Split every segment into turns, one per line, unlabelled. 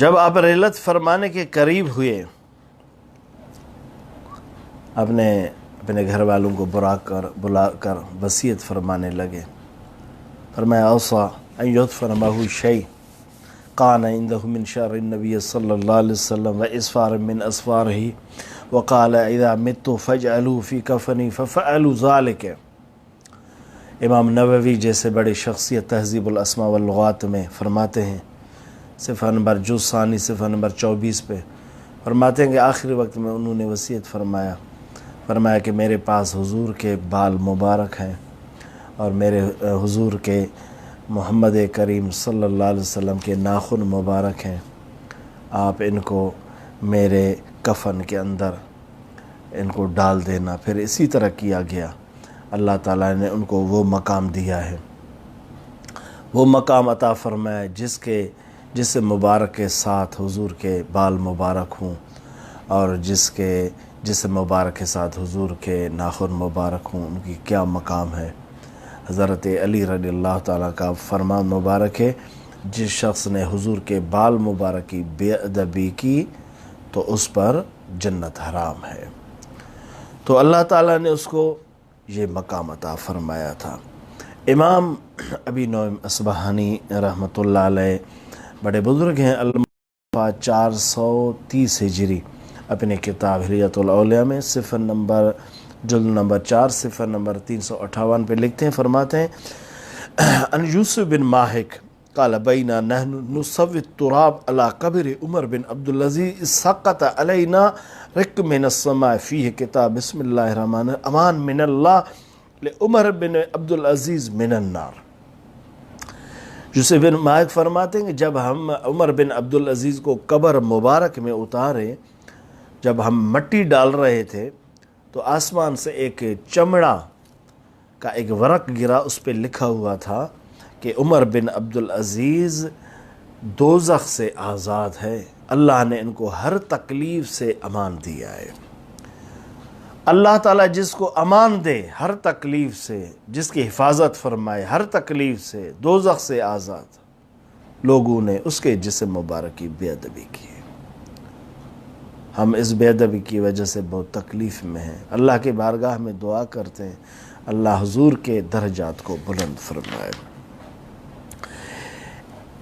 جب آپ رحلت فرمانے کے قریب ہوئے اپنے گھر والوں کو بلا کر وصیت فرمانے لگے. فرمایا اوصى ان يدفن معه شيء كان عنده من شعر النبي صلى الله عليه وسلم وإسفار من أسفاره وقال اذا مت فاجعلوا في كفني ففعلوا ذلك. امام نووی جیسے بڑی شخصیت تہذیب الاسماء واللغات میں فرماتے ہیں، صفحہ نمبر جز ثانی صفحہ نمبر 24 پہ فرماتے ہیں کہ آخری وقت میں انہوں نے وصیت فرمایا کہ میرے پاس حضور کے بال مبارک ہیں اور میرے حضور کے محمد کریم صلی اللہ علیہ وسلم کے ناخن مبارک ہیں، آپ ان کو میرے کفن کے اندر ان کو ڈال دینا. پھر اسی طرح کیا گیا. اللہ تعالیٰ نے ان کو وہ مقام دیا ہے، وہ مقام عطا فرمایا جس مبارک کے ساتھ حضور کے بال مبارک ہوں اور جس مبارک کے ساتھ حضور کے ناخن مبارک ہوں. ان کی کیا مقام ہے. حضرت علی رضی اللہ تعالیٰ کا فرمان مبارک ہے، جس شخص نے حضور کے بال مبارک کی بے ادبی کی تو اس پر جنت حرام ہے. تو اللہ تعالیٰ نے اس کو یہ مقام عطا فرمایا تھا. امام ابی نعیم اصبہانی رحمۃ اللہ علیہ بڑے بزرگ ہیں. الموفیٰ 430 ہجری اپنے کتاب حلیۃ الاولیاء میں جلد نمبر 4 صفحہ نمبر 358 پہ لکھتے ہیں، فرماتے ہیں ان یوسف بن ماہک قال بینا نحن نسوی التراب على قبر عمر بن عبدالعزیز سقط علینا رق من السماء فیہ کتاب بسم اللہ الرحمن امان من اللہ لعمر بن عبدالعزیز من النار. یوسف بن ماہک فرماتے ہیں کہ جب ہم عمر بن عبدالعزیز کو قبر مبارک میں اتارے، جب ہم مٹی ڈال رہے تھے تو آسمان سے ایک چمڑا کا ایک ورق گرا، اس پہ لکھا ہوا تھا کہ عمر بن عبدالعزیز دوزخ سے آزاد ہے، اللہ نے ان کو ہر تکلیف سے امان دیا ہے. اللہ تعالیٰ جس کو امان دے ہر تکلیف سے، جس کی حفاظت فرمائے ہر تکلیف سے، دوزخ سے آزاد، لوگوں نے اس کے جسم مبارک کی بے ادبی کی. ہم اس بے ادبی کی وجہ سے بہت تکلیف میں ہیں. اللہ کے بارگاہ میں دعا کرتے ہیں اللہ حضور کے درجات کو بلند فرمائے.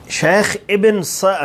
شیخ ابن سعد